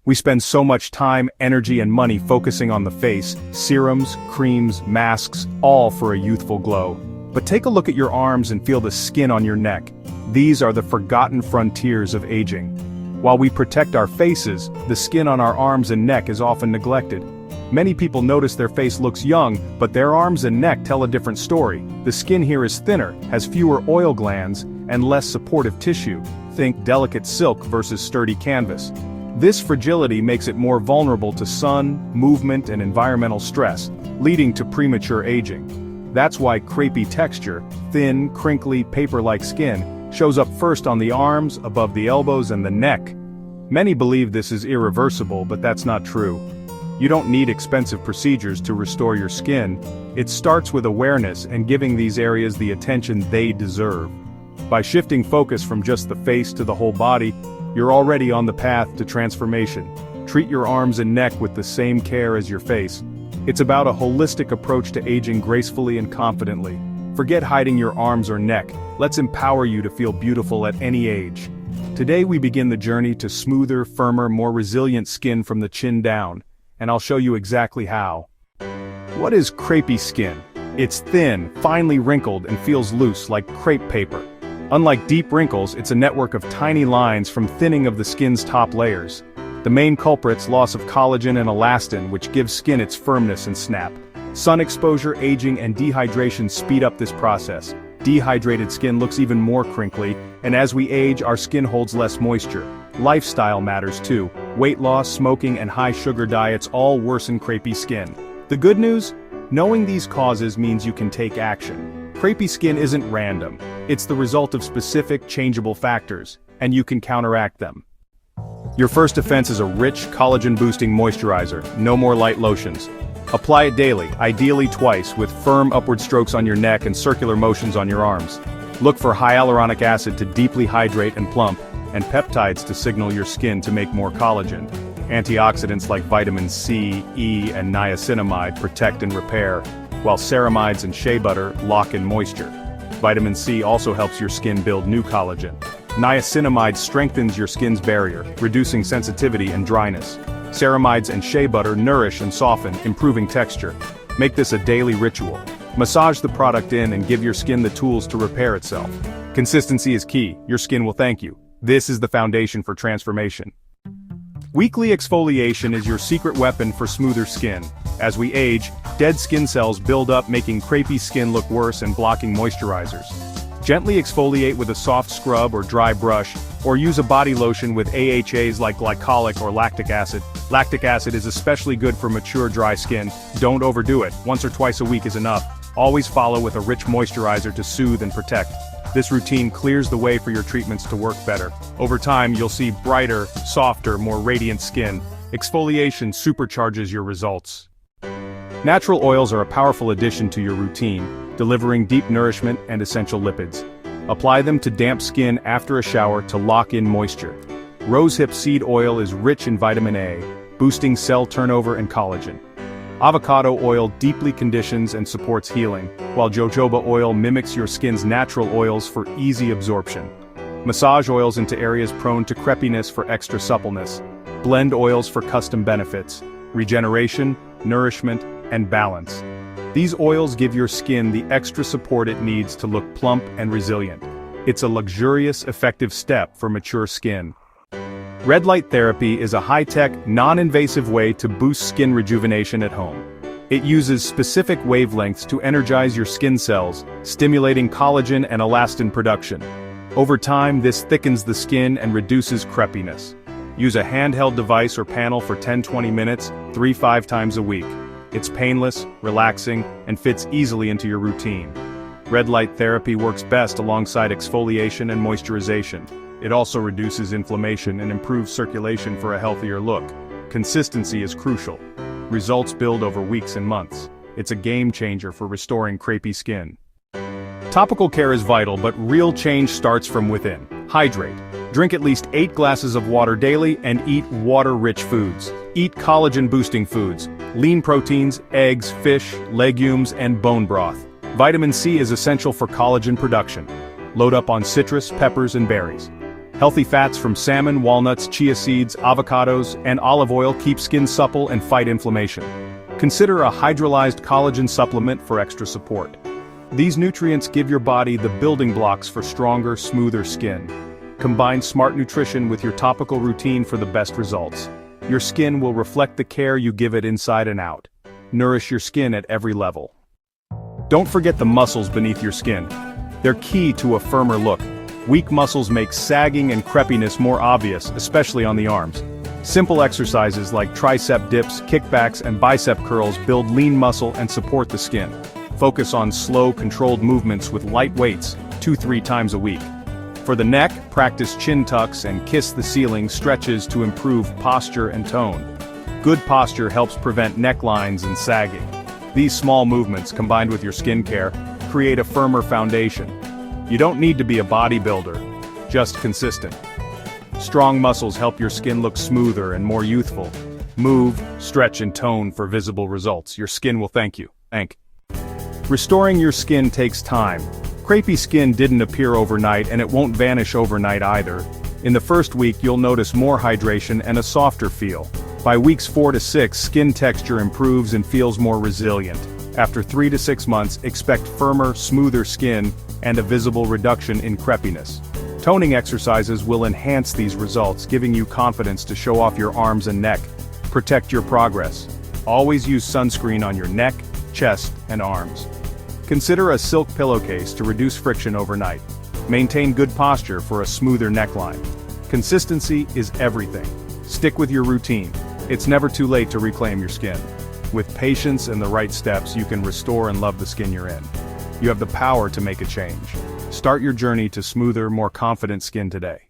We spend so much time, energy and money focusing on the face, serums, creams, masks, all for a youthful glow. But take a look at your arms and feel the skin on your neck. These are the forgotten frontiers of aging. While we protect our faces, the skin on our arms and neck is often neglected. Many people notice their face looks young, but their arms and neck tell a different story. The skin here is thinner, has fewer oil glands, and less supportive tissue. Think delicate silk versus sturdy canvas. This fragility makes it more vulnerable to sun, movement, and environmental stress, leading to premature aging. That's why crepey texture, thin, crinkly, paper-like skin, shows up first on the arms, above the elbows, and the neck. Many believe this is irreversible, but that's not true. You don't need expensive procedures to restore your skin. It starts with awareness and giving these areas the attention they deserve. By shifting focus from just the face to the whole body, you're already on the path to transformation. Treat your arms and neck with the same care as your face. It's about a holistic approach to aging gracefully and confidently. Forget hiding your arms or neck. Let's empower you to feel beautiful at any age. Today we begin the journey to smoother, firmer, more resilient skin from the chin down. And I'll show you exactly how. What is crepey skin? It's thin, finely wrinkled, and feels loose like crepe paper. Unlike deep wrinkles, it's a network of tiny lines from thinning of the skin's top layers. The main culprits: loss of collagen and elastin, which gives skin its firmness and snap. Sun exposure, aging, and dehydration speed up this process. Dehydrated skin looks even more crinkly, and as we age, our skin holds less moisture. Lifestyle matters too. Weight loss, smoking, and high-sugar diets all worsen crepey skin. The good news? Knowing these causes means you can take action. Crepey skin isn't random. It's the result of specific, changeable factors, and you can counteract them. Your first defense is a rich, collagen-boosting moisturizer. No more light lotions. Apply it daily, ideally twice, with firm upward strokes on your neck and circular motions on your arms. Look for hyaluronic acid to deeply hydrate and plump, and peptides to signal your skin to make more collagen. Antioxidants like vitamin C, E, and niacinamide protect and repair, while ceramides and shea butter lock in moisture. Vitamin C also helps your skin build new collagen. Niacinamide strengthens your skin's barrier, reducing sensitivity and dryness. Ceramides and shea butter nourish and soften, improving texture. Make this a daily ritual. Massage the product in and give your skin the tools to repair itself. Consistency is key. Your skin will thank you. This is the foundation for transformation. Weekly exfoliation is your secret weapon for smoother skin. As we age, dead skin cells build up, making crepey skin look worse and blocking moisturizers. Gently exfoliate with a soft scrub or dry brush, or use a body lotion with AHAs like glycolic or lactic acid. Lactic acid is especially good for mature dry skin. Don't overdo it. Once or twice a week is enough. Always follow with a rich moisturizer to soothe and protect. This routine clears the way for your treatments to work better. Over time, you'll see brighter, softer, more radiant skin. Exfoliation supercharges your results. Natural oils are a powerful addition to your routine, delivering deep nourishment and essential lipids. Apply them to damp skin after a shower to lock in moisture. Rosehip seed oil is rich in vitamin A, boosting cell turnover and collagen. Avocado oil deeply conditions and supports healing, while jojoba oil mimics your skin's natural oils for easy absorption. Massage oils into areas prone to crepiness for extra suppleness. Blend oils for custom benefits, regeneration, nourishment, and balance. These oils give your skin the extra support it needs to look plump and resilient. It's a luxurious, effective step for mature skin. Red light therapy is a high-tech, non-invasive way to boost skin rejuvenation at home. It uses specific wavelengths to energize your skin cells, stimulating collagen and elastin production. Over time, this thickens the skin and reduces crepiness. Use a handheld device or panel for 10-20 minutes, 3-5 times a week. It's painless, relaxing, and fits easily into your routine. Red light therapy works best alongside exfoliation and moisturization. It also reduces inflammation and improves circulation for a healthier look. Consistency is crucial. Results build over weeks and months. It's a game changer for restoring crepey skin. Topical care is vital, but real change starts from within. Hydrate. Drink at least 8 glasses of water daily and eat water-rich foods. Eat collagen-boosting foods, lean proteins, eggs, fish, legumes, and bone broth. Vitamin C is essential for collagen production. Load up on citrus, peppers, and berries. Healthy fats from salmon, walnuts, chia seeds, avocados, and olive oil keep skin supple and fight inflammation. Consider a hydrolyzed collagen supplement for extra support. These nutrients give your body the building blocks for stronger, smoother skin. Combine smart nutrition with your topical routine for the best results. Your skin will reflect the care you give it inside and out. Nourish your skin at every level. Don't forget the muscles beneath your skin. They're key to a firmer look. Weak muscles make sagging and crepiness more obvious, especially on the arms. Simple exercises like tricep dips, kickbacks, and bicep curls build lean muscle and support the skin. Focus on slow, controlled movements with light weights, 2-3 times a week. For the neck, practice chin tucks and kiss the ceiling stretches to improve posture and tone. Good posture helps prevent necklines and sagging. These small movements, combined with your skincare, create a firmer foundation. You don't need to be a bodybuilder, just consistent. Strong muscles help your skin look smoother and more youthful. Move, stretch, and tone for visible results. Your skin will thank you. Restoring your skin takes time. Crepey skin didn't appear overnight, and it won't vanish overnight either. In the first week, you'll notice more hydration and a softer feel. By weeks 4 to 6, skin texture improves and feels more resilient. After 3 to 6 months, expect firmer, smoother skin and a visible reduction in crepiness. Toning exercises will enhance these results, giving you confidence to show off your arms and neck. Protect your progress. Always use sunscreen on your neck, chest, and arms. Consider a silk pillowcase to reduce friction overnight. Maintain good posture for a smoother neckline. Consistency is everything. Stick with your routine. It's never too late to reclaim your skin. With patience and the right steps, you can restore and love the skin you're in. You have the power to make a change. Start your journey to smoother, more confident skin today.